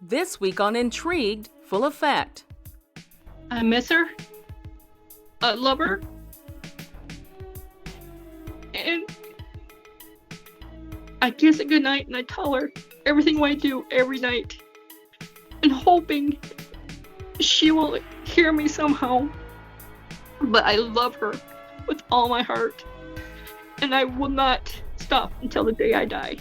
This week on Intrigued, full effect. I miss her. I love her. And I kiss her goodnight and I tell her everything I do every night. And hoping she will hear me somehow. But I love her with all my heart. And I will not stop until the day I die.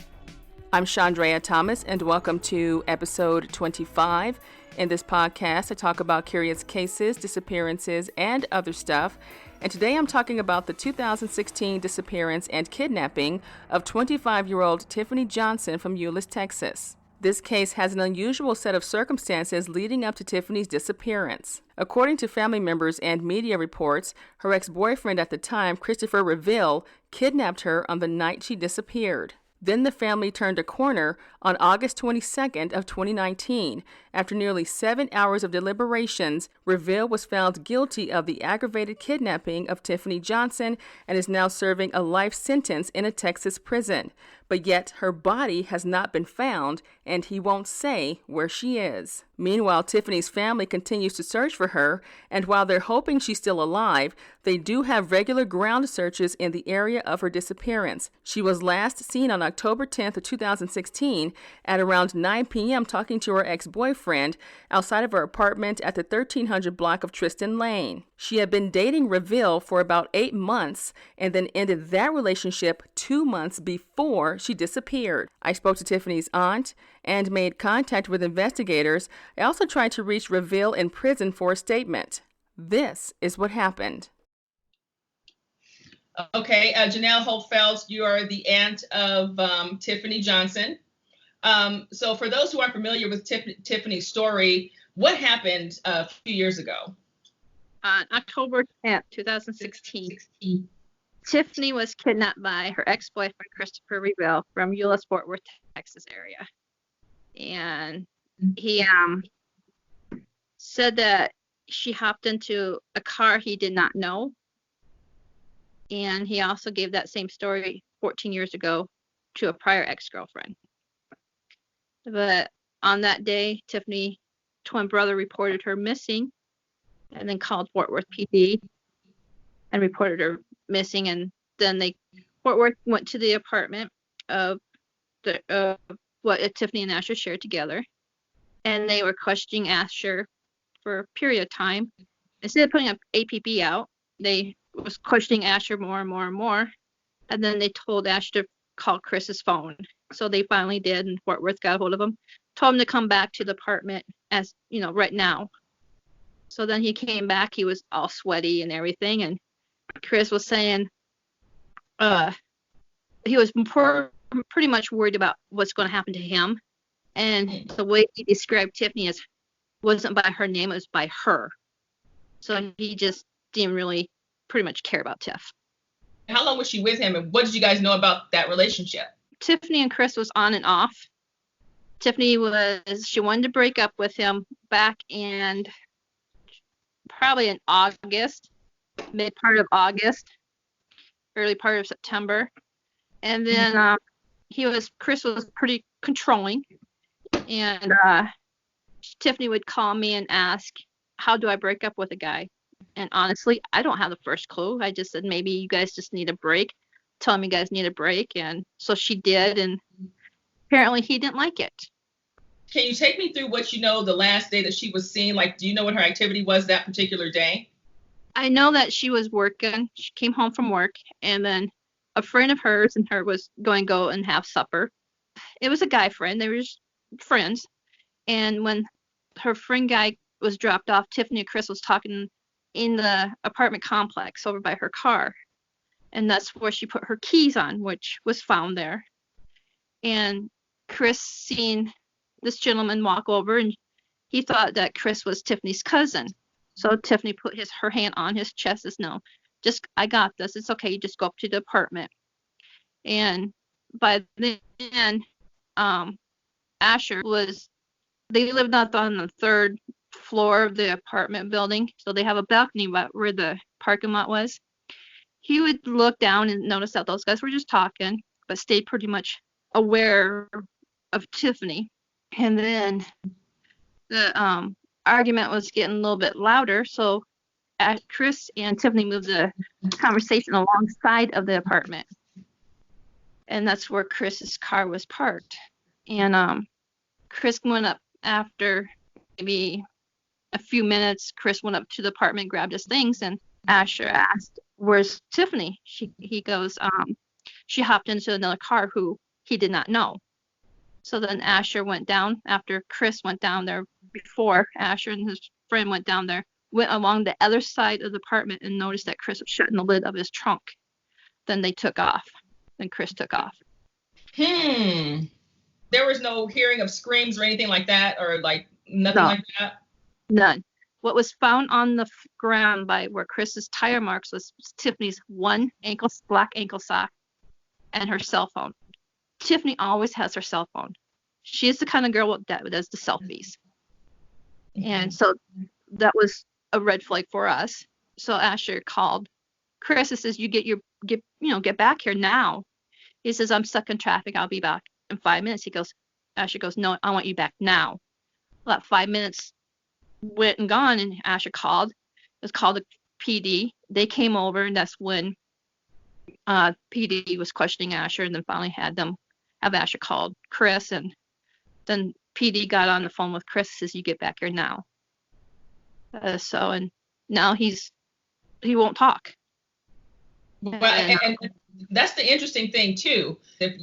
I'm Chandrea Thomas, and welcome to episode 25. In this podcast, I talk about curious cases, disappearances, and other stuff. And today I'm talking about the 2016 disappearance and kidnapping of 25-year-old Typhenie Johnson from Euless, Texas. This case has an unusual set of circumstances leading up to Typhenie's disappearance. According to family members and media reports, her ex-boyfriend at the time, Christopher Reville, kidnapped her on the night she disappeared. Then the family turned a corner on August 22nd of 2019. After nearly 7 hours of deliberations, Reville was found guilty of the aggravated kidnapping of Typhenie Johnson and is now serving a life sentence in a Texas prison. But yet her body has not been found, and he won't say where she is. Meanwhile, Typhenie's family continues to search for her, and while they're hoping she's still alive, they do have regular ground searches in the area of her disappearance. She was last seen on October 10th of 2016 at around 9 p.m. talking to her ex-boyfriend outside of her apartment at the 1300 block of Tristan Lane. She had been dating Reville for about 8 months and then ended that relationship 2 months before she disappeared. I spoke to Typhenie's aunt and made contact with investigators. I also tried to reach Reville in prison for a statement. This is what happened. Okay, Janelle Holtfeld, you are the aunt of Typhenie Johnson. So for those who aren't familiar with Typhenie's story, what happened a few years ago? On October 10th, 2016, Typhenie was kidnapped by her ex-boyfriend, Christopher Reville, from Euless, Fort Worth, Texas area. And he said that she hopped into a car he did not know. And he also gave that same story 14 years ago to a prior ex-girlfriend. But on that day, Typhenie's twin brother reported her missing and then called Fort Worth PD and reported her missing. And then Fort Worth went to the apartment of what Typhenie and Asher shared together. And they were questioning Asher for a period of time. Instead of putting an APB out, they was questioning Asher more and more and more. And then they told Asher to call Chris's phone. So they finally did, and Fort Worth got a hold of him, told him to come back to the apartment as, right now. So then he came back, he was all sweaty and everything, and Chris was saying he was pretty much worried about what's going to happen to him. And the way he described Typhenie wasn't by her name, it was by her. So he just didn't really pretty much care about Tiff. How long was she with him, and what did you guys know about that relationship? Typhenie and Chris was on and off. Typhenie she wanted to break up with him back in probably in August, mid part of August, early part of September. And then Chris was pretty controlling, and Typhenie would call me and ask, how do I break up with a guy? And honestly, I don't have the first clue. I just said, maybe you guys just need a break. Tell him you guys need a break. And so she did, and apparently he didn't like it. Can you take me through what you know the last day that she was seen? Like, do you know what her activity was that particular day? I know that she was working. She came home from work, and then a friend of hers and her was going to go and have supper. It was a guy friend. They were just friends. And when her friend guy was dropped off, Typhenie and Chris was talking in the apartment complex over by her car. And that's where she put her keys on, which was found there. And Chris seen this gentleman walk over, and he thought that Chris was Typhenie's cousin. So Typhenie put her hand on his chest, says, no, I got this. It's okay. You just go up to the apartment. And by then, Asher they lived up on the third floor of the apartment building. So they have a balcony where the parking lot was. He would look down and notice that those guys were just talking, but stayed pretty much aware of Typhenie. And then the argument was getting a little bit louder, so Chris and Typhenie moved the conversation alongside of the apartment. And that's where Chris's car was parked. And Chris went up after maybe a few minutes. Chris went up to the apartment, grabbed his things, and Asher asked, "Where's Typhenie?" He goes, "She hopped into another car who he did not know." So then Asher went down after Chris went down there before Asher and his friend went down there, went along the other side of the apartment and noticed that Chris was shutting the lid of his trunk. Then they took off. Then Chris took off. There was no hearing of screams or anything like that, or like nothing like that? None. What was found on the ground by where Chris's tire marks was Typhenie's one black ankle sock and her cell phone. Typhenie always has her cell phone. She is the kind of girl that does the selfies. And so that was a red flag for us. So Asher called Chris and says, get back here now. He says, "I'm stuck in traffic. I'll be back in 5 minutes." Asher goes, "No, I want you back now." Well, that 5 minutes went and gone, and Asher called. It was called the PD. They came over, and that's when PD was questioning Asher, and then finally have Asher called Chris, and then PD got on the phone with Chris, says, "You get back here now." And now he won't talk. Well, and that's the interesting thing too.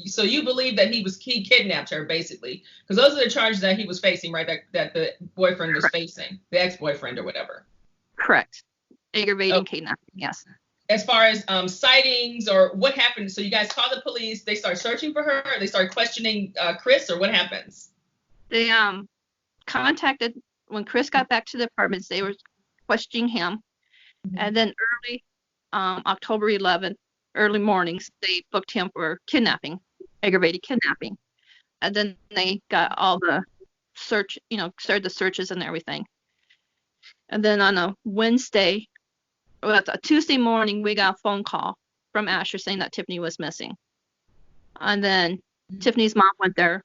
So you believe that he kidnapped her, basically, because those are the charges that he was facing, right? That the boyfriend was facing, the ex-boyfriend or whatever. Correct. Aggravating kidnapping. Yes. As far as sightings or what happened, so you guys call the police. They start searching for her. Or they start questioning Chris, or what happens? They contacted when Chris got back to the apartments. They were questioning him, and then early October 11th. Early mornings, they booked him for kidnapping, aggravated kidnapping. And then they got all the search, started the searches and everything. And then on a Tuesday morning, we got a phone call from Asher saying that Typhenie was missing. And then Tiffany's mom went there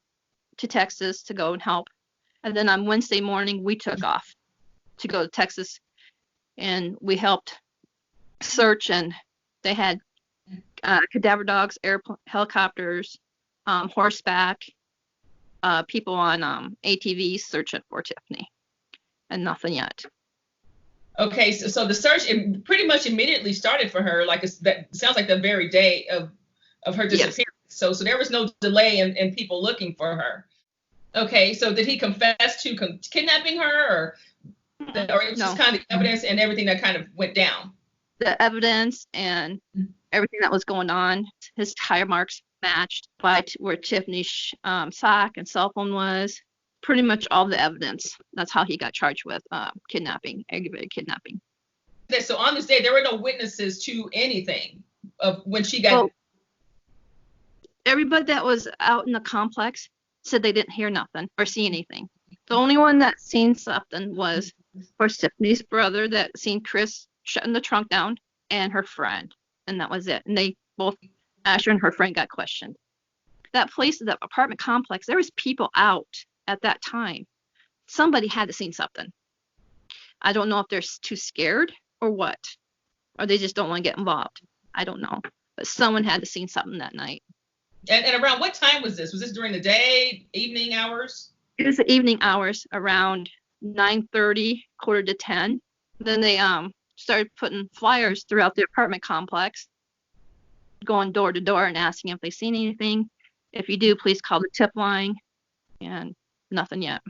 to Texas to go and help. And then on Wednesday morning, we took off to go to Texas, and we helped search, and they had cadaver dogs, helicopters, horseback, people on ATVs searching for Typhenie, and nothing yet. Okay, so the search pretty much immediately started for her. That sounds like the very day of her disappearance. Yes. So there was no delay in people looking for her. Okay, so did he confess to kidnapping her, or it was just kind of the evidence and everything that kind of went down? The evidence and everything that was going on, his tire marks matched by where Typhenie's sock and cell phone was. Pretty much all the evidence. That's how he got charged with kidnapping, aggravated kidnapping. So on this day, there were no witnesses to anything of when she got. Well, everybody that was out in the complex said they didn't hear nothing or see anything. The only one that seen something was, of course, Tiffany's brother that seen Chris shutting the trunk down, and her friend, and that was it. And they both, Asher and her friend, got questioned. That place, that apartment complex, there was people out at that time. Somebody had to seen something. I don't know if they're too scared or what, or they just don't want to get involved. I don't know, but someone had to seen something that night. And around what time was this? Was this during the day, evening hours? It was the evening hours, around 9:30, quarter to 10. Then they started putting flyers throughout the apartment complex, going door to door and asking if they seen anything. If you do, please call the tip line. And nothing yet.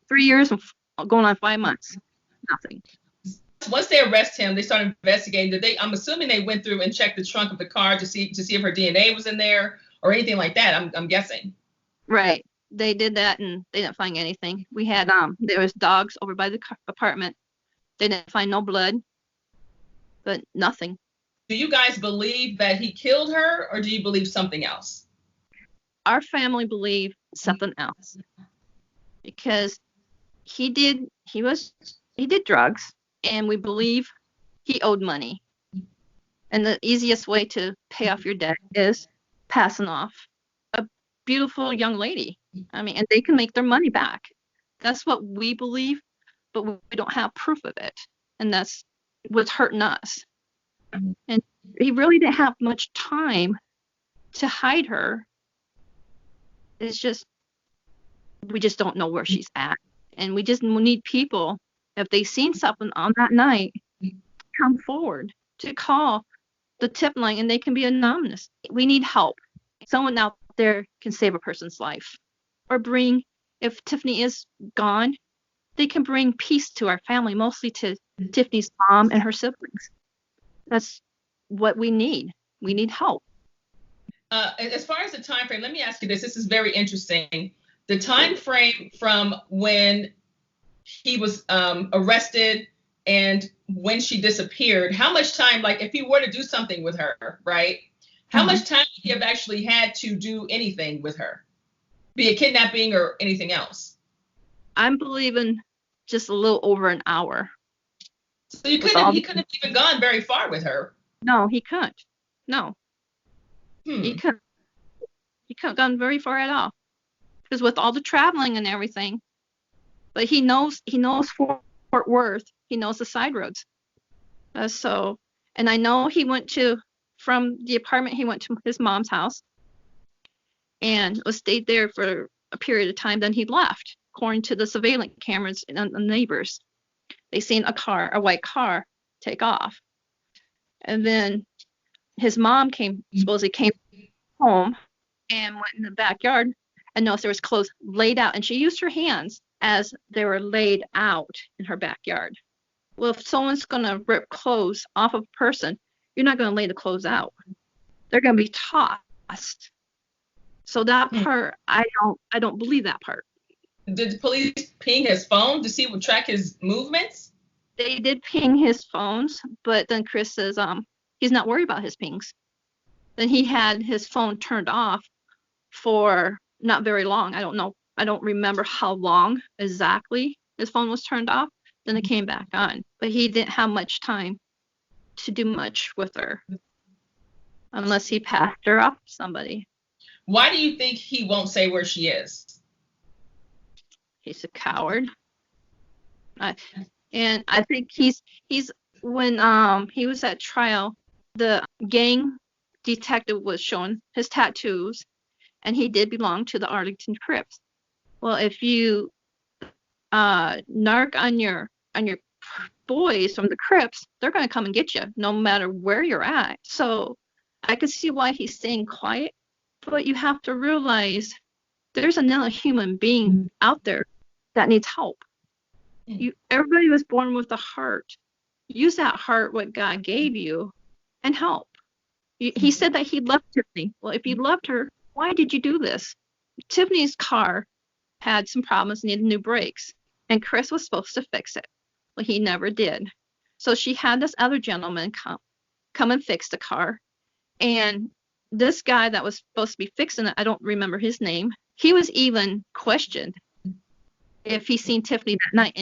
3 years and going on 5 months. Nothing. Once they arrest him, they start investigating. I'm assuming they went through and checked the trunk of the car to see if her DNA was in there or anything like that. I'm guessing. Right. They did that and they didn't find anything. We had there was dogs over by the apartment. They didn't find no blood, but nothing. Do you guys believe that he killed her, or do you believe something else? Our family believed something else, because he did drugs, and we believe he owed money. And the easiest way to pay off your debt is passing off a beautiful young lady. I mean, and they can make their money back. That's what we believe, but we don't have proof of it. And that's what's hurting us. And he really didn't have much time to hide her. It's just, we just don't know where she's at. And we just need people, if they seen something on that night, come forward to call the tip line, and they can be anonymous. We need help. Someone out there can save a person's life, or bring, if Typhenie is gone, they can bring peace to our family, mostly to Tiffany's mom and her siblings. That's what we need. We need help. As far as the time frame, let me ask you this. This is very interesting. The time frame from when he was arrested and when she disappeared, how much time, like if he were to do something with her, right? How much time would he have actually had to do anything with her? Be it kidnapping or anything else? I'm believing just a little over an hour. So he couldn't have even gone very far with her. No, he couldn't. No. He couldn't. He couldn't have gone very far at all. Because with all the traveling and everything, but he knows Fort Worth. He knows the side roads. And I know he went from the apartment, he went to his mom's house and stayed there for a period of time. Then he left, according to the surveillance cameras and the neighbors. They seen a white car, take off. And then his mom supposedly came home and went in the backyard and noticed there was clothes laid out. And she used her hands as they were laid out in her backyard. Well, if someone's going to rip clothes off of a person, you're not going to lay the clothes out. They're going to be tossed. So that part, I don't believe that part. Did the police ping his phone to track his movements? They did ping his phones, but then Chris says he's not worried about his pings. Then he had his phone turned off for not very long. I don't know. I don't remember how long exactly his phone was turned off. Then it came back on. But he didn't have much time to do much with her unless he passed her off to somebody. Why do you think he won't say where she is? He's a coward. And I think he's when he was at trial, the gang detective was showing his tattoos, and he did belong to the Arlington Crips. Well, if you narc on your boys from the Crips, they're going to come and get you no matter where you're at. So I could see why he's staying quiet, but you have to realize there's another human being out there that needs help. Everybody was born with a heart. Use that heart, what God gave you, and help. He said that he loved Typhenie. Well, if you loved her, why did you do this? Tiffany's car had some problems, needed new brakes, and Chris was supposed to fix it. Well, he never did. So she had this other gentleman come and fix the car. And this guy that was supposed to be fixing it, I don't remember his name, he was even questioned if he seen Typhenie that night.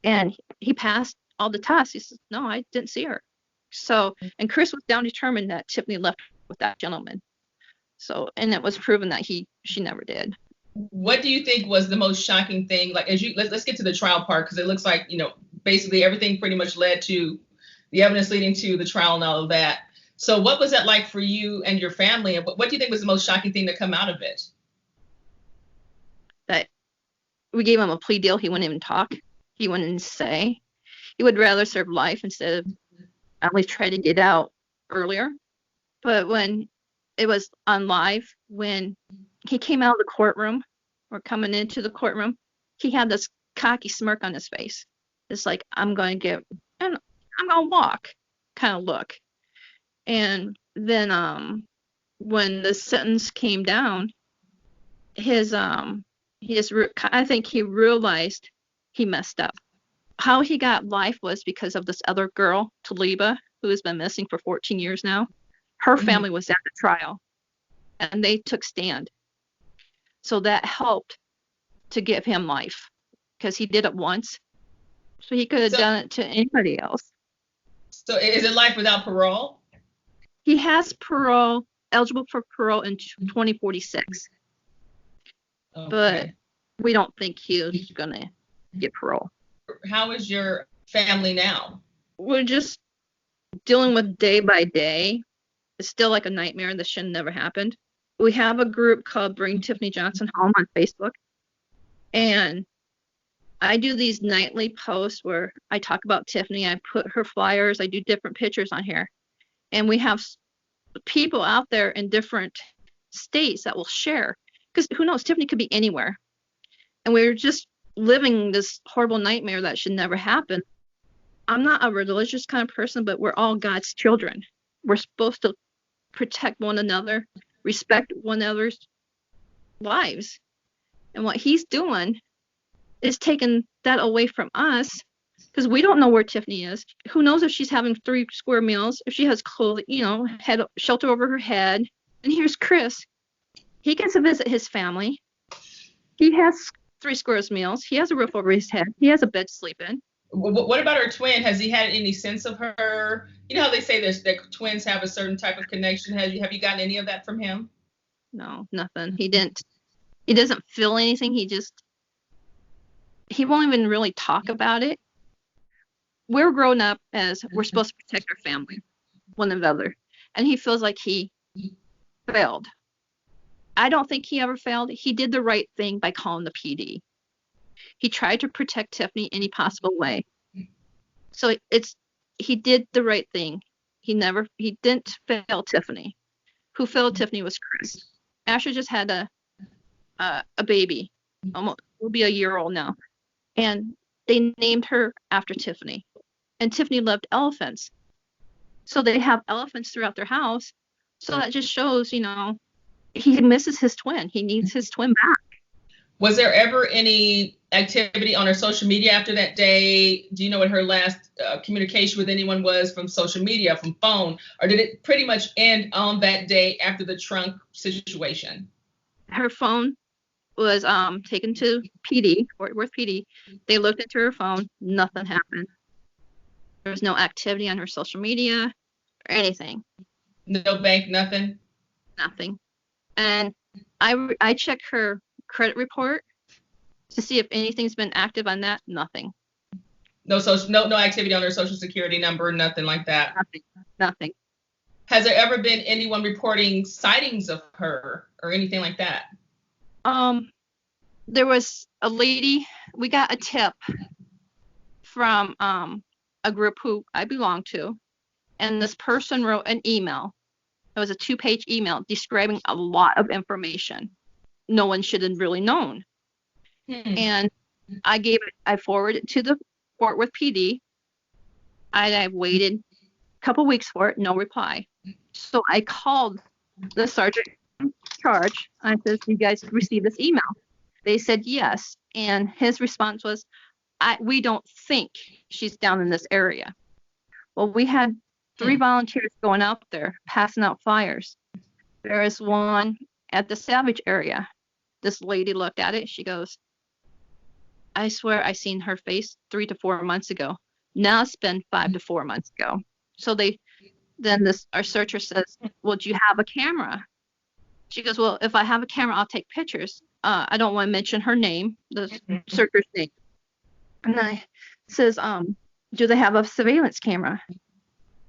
And he passed all the tests. He says, no, I didn't see her. So, and Chris was down determined that Typhenie left with that gentleman. So, and it was proven that she never did. What do you think was the most shocking thing? Like, let's get to the trial part, because it looks like, basically everything pretty much led to the evidence leading to the trial and all of that. So what was that like for you and your family? And what do you think was the most shocking thing to come out of it? That we gave him a plea deal. He wouldn't even talk. He wouldn't even say. He would rather serve life instead of at least try to get out earlier. But when it was on live, when he came out of the courtroom or coming into the courtroom, he had this cocky smirk on his face. It's like, I'm going to walk kind of look. And then when the sentence came down, I think he realized he messed up. How he got life was because of this other girl, Taliba, who has been missing for 14 years now. Her family was at the trial, and they took stand. So that helped to give him life, because he did it once. So he could have done it to anybody else. So is it life without parole? He has eligible for parole in 2046. Okay. But we don't think he's going to get parole. How is your family now? We're just dealing with day by day. It's still like a nightmare. This should never happened. We have a group called Bring Typhenie Johnson Home on Facebook. And I do these nightly posts where I talk about Typhenie. I put her flyers. I do different pictures on here. And we have people out there in different states that will share. Because who knows, Typhenie could be anywhere. And we're just living this horrible nightmare that should never happen. I'm not a religious kind of person, but we're all God's children. We're supposed to protect one another, respect one another's lives. And what he's doing is taking that away from us, because we don't know where Typhenie is. Who knows if she's having 3 square meals, if she has clothing, head shelter over her head. And here's Chris. He gets to visit his family. He has 3 square meals. He has a roof over his head. He has a bed to sleep in. What about her twin? Has he had any sense of her? You know how they say that twins have a certain type of connection. Have you gotten any of that from him? No, nothing. He doesn't feel anything. He won't even really talk about it. We're grown up as we're supposed to protect our family, one another. And he feels like he failed. I don't think he ever failed. He did the right thing by calling the PD. He tried to protect Typhenie any possible way. So he did the right thing. He didn't fail Typhenie. Who failed Typhenie was Chris. Asher just had a baby. Almost will be a year old now. And they named her after Typhenie. And Typhenie loved elephants. So they have elephants throughout their house. So that just shows, he misses his twin. He needs his twin back. Was there ever any activity on her social media after that day? Do you know what her last communication with anyone was from social media, from phone? Or did it pretty much end on that day after the trunk situation? Her phone was taken to PD, Fort Worth PD. They looked into her phone. Nothing happened. There was no activity on her social media or anything. No bank, nothing? Nothing. And I checked her credit report to see if anything's been active on that. Nothing. No activity on her social security number, nothing like that. Nothing. Has there ever been anyone reporting sightings of her or anything like that? There was a lady. We got a tip from a group who I belong to, and this person wrote an email. It was a 2-page email describing a lot of information no one should have really known. And I forwarded it to the Fort Worth PD. I waited a couple weeks for it, no reply. So I called the sergeant in charge. I said, "You guys received this email?" They said yes. And his response was, "We don't think she's down in this area." Well, we had 3 volunteers going out there passing out flyers. There is one at the Savage area. This lady looked at it. She goes, "I swear I seen her face 3 to 4 months ago. Now it's been 5 to 4 months ago." So our searcher says, "Well, do you have a camera?" She goes, "Well, if I have a camera, I'll take pictures. I don't want to mention her name, the searcher's name." And I says, "Do they have a surveillance camera?"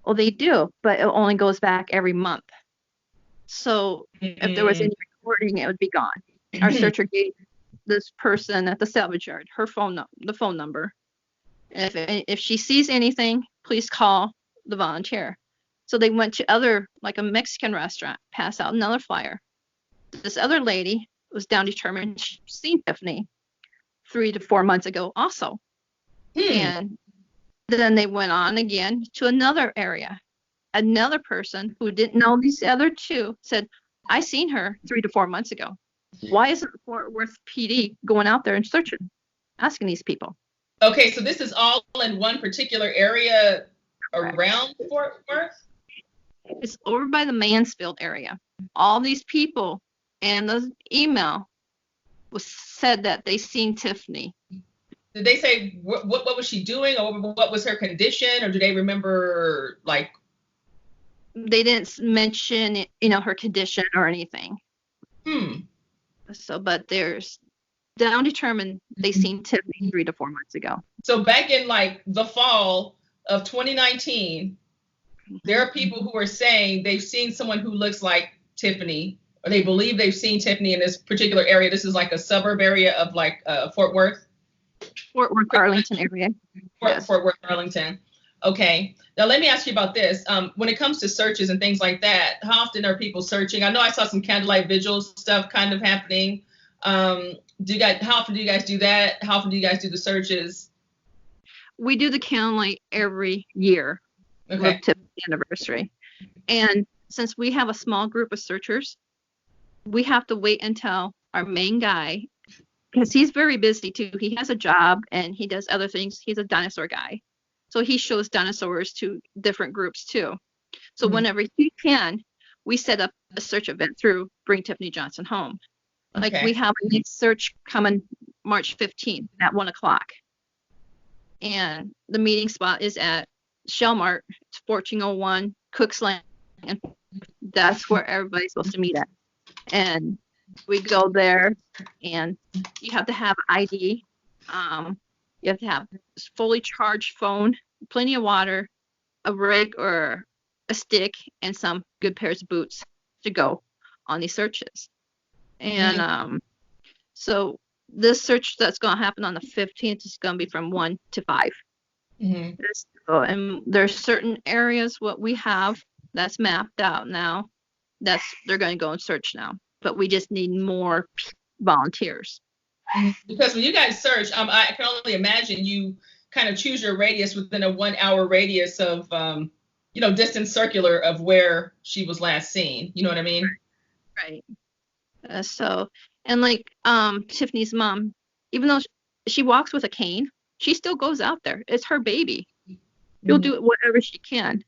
"Well, they do, but it only goes back every month. So if there was any recording, it would be gone." Our searcher gave this person at the salvage yard the phone number. If she sees anything, please call the volunteer. So they went to like a Mexican restaurant, passed out another flyer. This other lady was determined she'd seen Typhenie 3 to 4 months ago also. And then they went on again to another area. Another person who didn't know these other 2 said, "I seen her 3 to 4 months ago." Why isn't Fort Worth PD going out there and searching, asking these people? Okay, so this is all in one particular area around Fort Worth? It's over by the Mansfield area. All these people and the email said that they seen Typhenie. Did they say what was she doing, or what was her condition, or do they remember, like? They didn't mention, her condition or anything. So, but there's down determined they seen Typhenie 3 to 4 months ago. So back in like the fall of 2019, there are people who are saying they've seen someone who looks like Typhenie, or they believe they've seen Typhenie in this particular area. This is like a suburb area of like Fort Worth. Fort Worth, Arlington area. Fort Worth, Arlington. Okay. Now let me ask you about this. When it comes to searches and things like that, how often are people searching? I know I saw some candlelight vigils stuff kind of happening. How often do you guys do that? How often do you guys do the searches? We do the candlelight every year. Okay. Of Typhenie anniversary. And since we have a small group of searchers, we have to wait until our main guy, because he's very busy too. He has a job and he does other things. He's a dinosaur guy. So he shows dinosaurs to different groups too. So whenever he can, we set up a search event through Bring Typhenie Johnson Home. Like we have a next search coming March 15th at 1:00. And the meeting spot is at Shellmart. It's 1401 Cooks Lane. And that's where everybody's supposed to meet at. And we go there, and you have to have ID. You have to have a fully charged phone, plenty of water, a rig or a stick, and some good pairs of boots to go on these searches. And so this search that's going to happen on the 15th is going to be from 1 to 5. And there's certain areas what we have that's mapped out now. They're going to go and search now, but we just need more volunteers. Because when you guys search, I can only imagine you kind of choose your radius within a 1 hour radius of, distance circular of where she was last seen. You know what I mean? Right. And like Typhenie's mom, even though she walks with a cane, she still goes out there. It's her baby. She'll do whatever she can.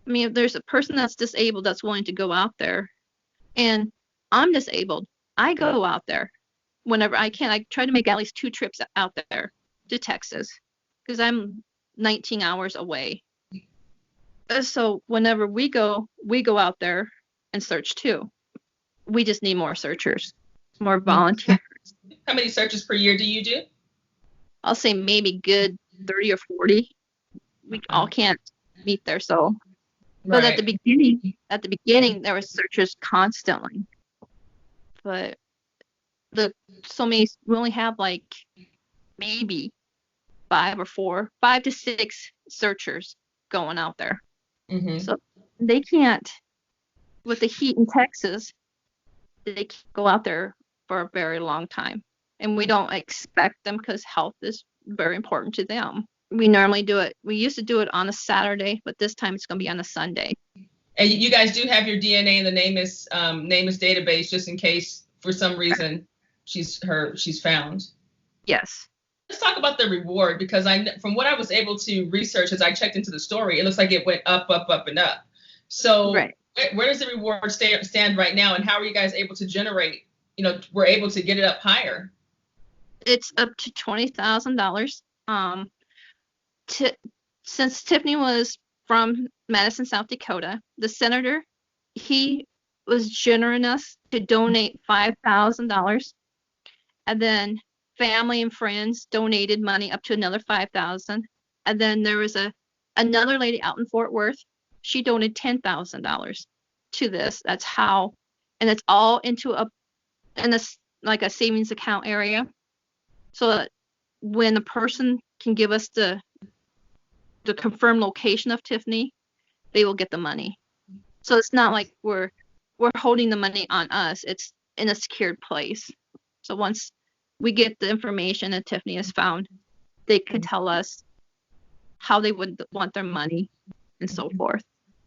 I mean, if there's a person that's disabled that's willing to go out there, and I'm disabled, I go out there whenever I can. I try to make at least 2 trips out there to Texas because I'm 19 hours away. So whenever we go out there and search too. We just need more searchers, more volunteers. How many searches per year do you do? I'll say maybe good 30 or 40. We all can't meet there, so. But at the beginning, there were searchers constantly. But we only have like maybe 5 to 6 searchers going out there. So they can't, with the heat in Texas, they can't go out there for a very long time. And we don't expect them because health is very important to them. We normally do it. We used to do it on a Saturday, but this time it's going to be on a Sunday. And you guys do have your DNA in the NamUs database just in case for some reason she's found. Yes. Let's talk about the reward, because from what I was able to research as I checked into the story, it looks like it went up, up, up, and up. So where does the reward stand right now, and how are you guys able to generate? We're able to get it up higher. It's up to $20,000. Since Typhenie was from Madison, South Dakota, the senator, he was generous enough to donate $5,000, and then family and friends donated money up to another $5,000, and then there was another lady out in Fort Worth. She donated $10,000 to this. That's how, and it's all into a savings account area, so that when a person can give us the confirmed location of Typhenie, they will get the money. So it's not like we're holding the money on us. It's in a secured place. So once we get the information that Typhenie is found, they could tell us how they would want their money and so forth.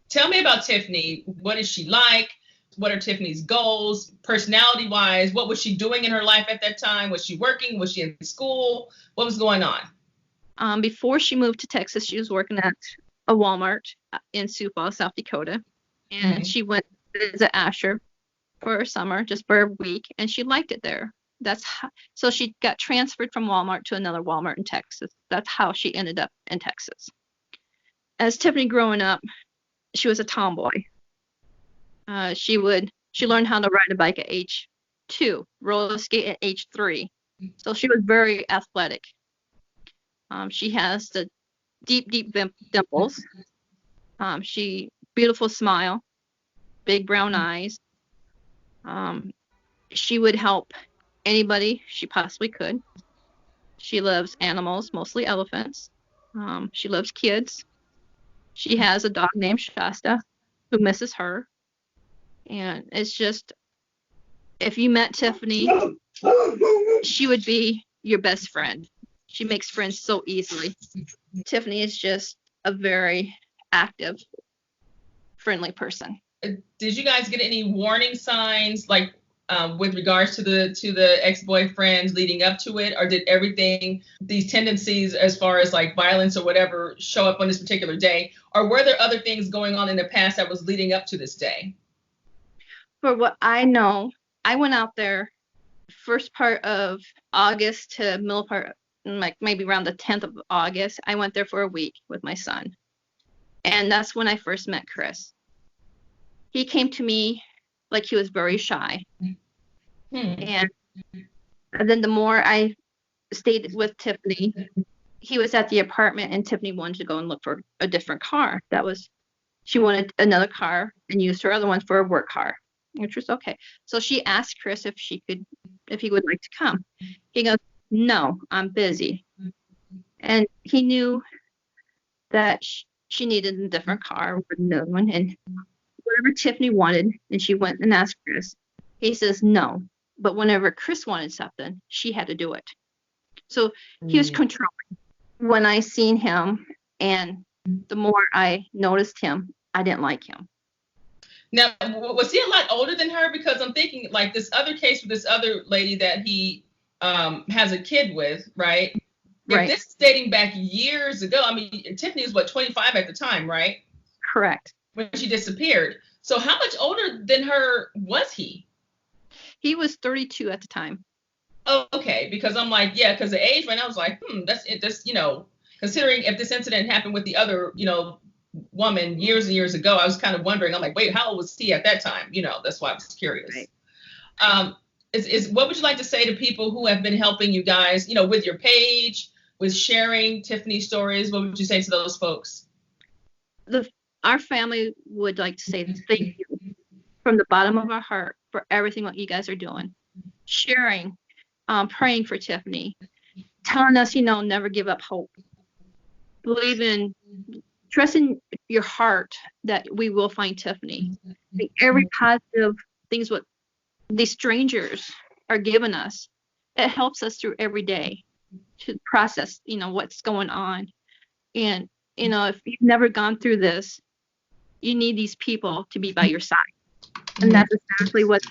Tell me about Typhenie. What is she like? What are Typhenie's goals, personality-wise? What was she doing in her life at that time? Was she working? Was she in school? What was going on? Before she moved to Texas, she was working at a Walmart in Sioux Falls, South Dakota. And she went to visit Asher for a summer, just for a week, and she liked it there. So she got transferred from Walmart to another Walmart in Texas. That's how she ended up in Texas. As Typhenie growing up, she was a tomboy. She learned how to ride a bike at age 2, roller skate at age 3. So she was very athletic. She has the deep dimples. She beautiful smile, big brown eyes. She would help anybody she possibly could. She loves animals, mostly elephants. She loves kids. She has a dog named Shasta who misses her. And it's just, if you met Typhenie, she would be your best friend. She makes friends so easily. Typhenie is just a very active, friendly person. Did you guys get any warning signs, like with regards to the ex-boyfriends leading up to it, or did everything, these tendencies as far as like violence or whatever, show up on this particular day, or were there other things going on in the past that was leading up to this day? For what I know, I went out there first part of August to middle part, like maybe around the 10th of August. I went there for a week with my son, and that's when I first met Chris. He came to me like he was very shy. And then the more I stayed with Typhenie, he was at the apartment and Typhenie wanted to go and look for a different car. She wanted another car and used her other one for a work car, which was okay. So she asked Chris if he would like to come. He goes, "No, I'm busy." And he knew that she needed a different car with another one, and whatever Typhenie wanted, and she went and asked Chris. He says no, but whenever Chris wanted something, she had to do it. So he was controlling. When I seen him, and the more I noticed him, I didn't like him. Now, was he a lot older than her? Because I'm thinking like this other case with this other lady that he has a kid with, right? Right. If this is dating back years ago, I mean, Typhenie was what, 25 at the time, right? Correct. When she disappeared. So how much older than her was he? He was 32 at the time. Oh, okay, because I'm like, yeah, because the age right now, I was like, that's considering if this incident happened with the other, woman years and years ago, I was kind of wondering, I'm like, wait, how old was he at that time? That's why I was curious. Right. What would you like to say to people who have been helping you guys, with your page, with sharing Typhenie's stories? What would you say to those folks? Our family would like to say thank you from the bottom of our heart for everything what you guys are doing, sharing, praying for Typhenie, telling us, never give up hope, trust in your heart that we will find Typhenie. Every positive things what these strangers are giving us, it helps us through every day to process, what's going on. And, if you've never gone through this, you need these people to be by your side. And that's exactly what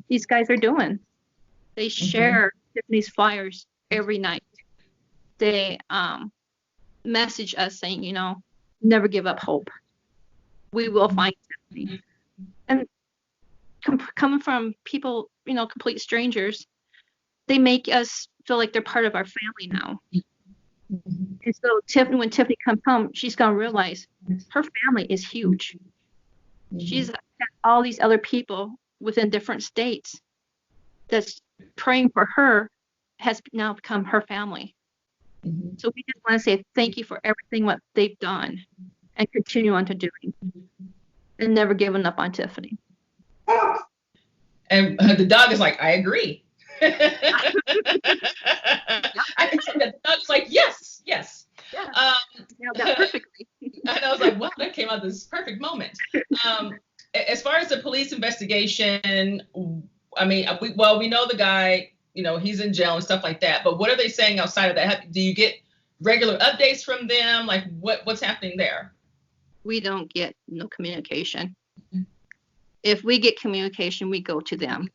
these guys are doing. They share Typhenie's flyers every night. They message us saying, never give up hope. We will find Typhenie. And coming from people, complete strangers, they make us feel like they're part of our family now. And so when Typhenie comes home, she's going to realize her family is huge. She's had all these other people within different states that's praying for her, has now become her family. So we just want to say thank you for everything what they've done and continue on to doing and never giving up on Typhenie. And the dog is like, I agree. I can say that the dog's like, yes. Yeah. That perfectly. And I was like, wow, that came out this perfect moment. As far as the police investigation, I mean, we know the guy, he's in jail and stuff like that. But what are they saying outside of that? Do you get regular updates from them? Like what's happening there? We don't get no communication. If we get communication, we go to them.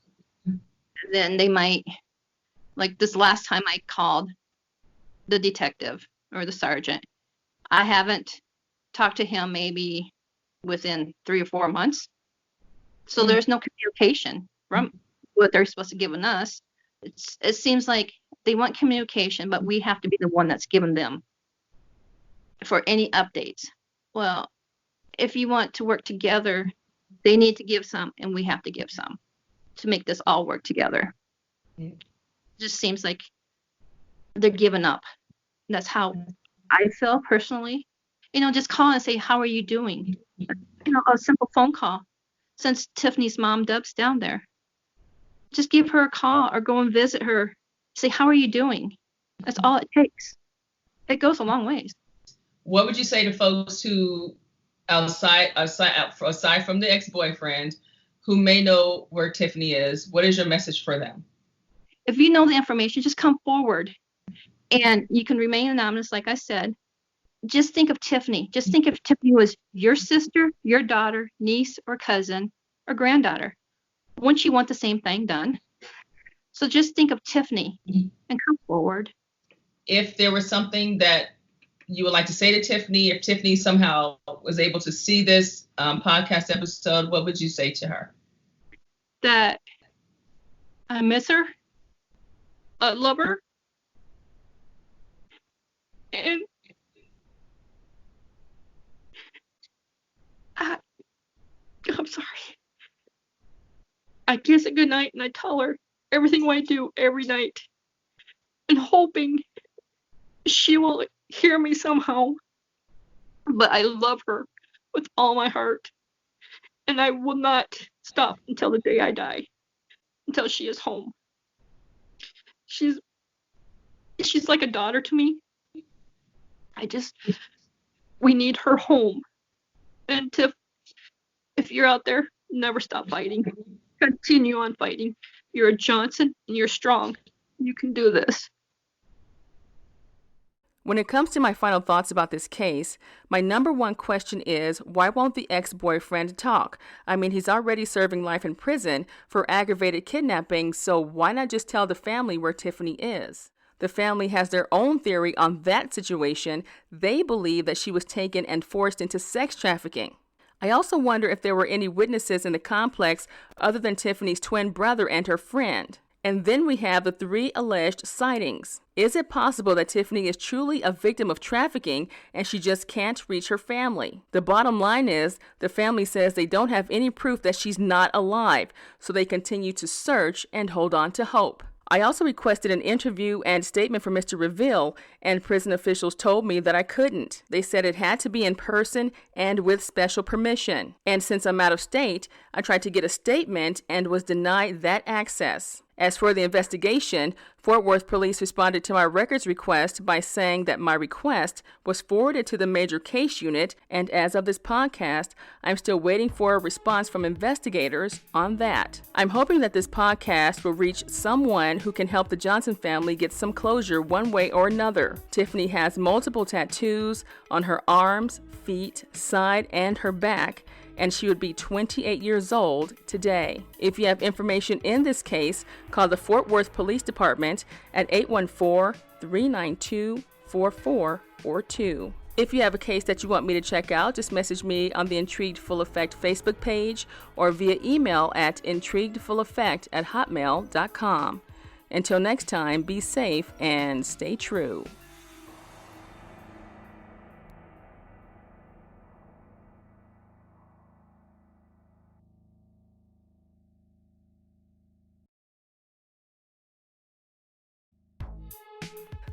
Then they might, like this last time I called the detective or the sergeant, I haven't talked to him maybe within 3 or 4 months. So there's no communication from what they're supposed to give us. It seems like they want communication, but we have to be the one that's giving them for any updates. Well, if you want to work together, they need to give some, and we have to give some to make this all work together. It just seems like they're giving up. And that's how I feel personally. Just call and say, how are you doing? A simple phone call. Since Typhenie's mom, Deb's, down there, just give her a call or go and visit her. Say, how are you doing? That's all it takes. It goes a long ways. What would you say to folks who, aside from the ex-boyfriend, who may know where Typhenie is? What is your message for them? If you know the information, just come forward. And you can remain anonymous, like I said. Just think of Typhenie. Just think if Typhenie was your sister, your daughter, niece, or cousin, or granddaughter. Wouldn't you want the same thing done? So just think of Typhenie and come forward. If there was something that you would like to say to Typhenie, if Typhenie somehow was able to see this podcast episode, what would you say to her? That I miss her. I love her. And I'm sorry. I kiss her goodnight and I tell her everything I do every night, and hoping she will hear me somehow. But I love her with all my heart, and I will not stop until the day I die, until she is home. She's like a daughter to me. We need her home. And if you're out there, never stop fighting. Continue on fighting. You're a Johnson and you're strong. You can do this. When it comes to my final thoughts about this case, my number one question is, why won't the ex-boyfriend talk? I mean, he's already serving life in prison for aggravated kidnapping, so why not just tell the family where Typhenie is? The family has their own theory on that situation. They believe that she was taken and forced into sex trafficking. I also wonder if there were any witnesses in the complex other than Typhenie's twin brother and her friend. And then we have the 3 alleged sightings. Is it possible that Typhenie is truly a victim of trafficking and she just can't reach her family? The bottom line is, the family says they don't have any proof that she's not alive, so they continue to search and hold on to hope. I also requested an interview and statement from Mr. Reveal, and prison officials told me that I couldn't. They said it had to be in person and with special permission. And since I'm out of state, I tried to get a statement and was denied that access. As for the investigation, Fort Worth police responded to my records request by saying that my request was forwarded to the major case unit, and as of this podcast, I'm still waiting for a response from investigators on that. I'm hoping that this podcast will reach someone who can help the Johnson family get some closure one way or another. Typhenie has multiple tattoos on her arms, feet, side, and her back, and she would be 28 years old today. If you have information in this case, call the Fort Worth Police Department at 814-392-4442. If you have a case that you want me to check out, just message me on the Intrigued Full Effect Facebook page or via email at intriguedfulleffect@hotmail.com. Until next time, be safe and stay true.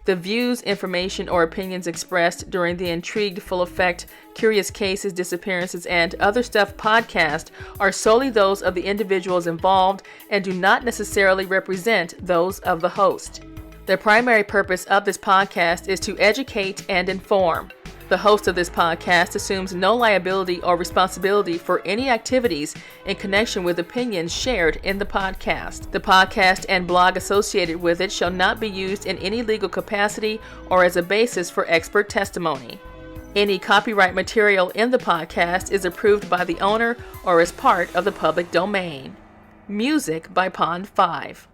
The views, information, or opinions expressed during the Intrigued Full Effect, Curious Cases, Disappearances, and Other Stuff podcast are solely those of the individuals involved and do not necessarily represent those of the host. The primary purpose of this podcast is to educate and inform. The host of this podcast assumes no liability or responsibility for any activities in connection with opinions shared in the podcast. The podcast and blog associated with it shall not be used in any legal capacity or as a basis for expert testimony. Any copyright material in the podcast is approved by the owner or as part of the public domain. Music by Pond 5.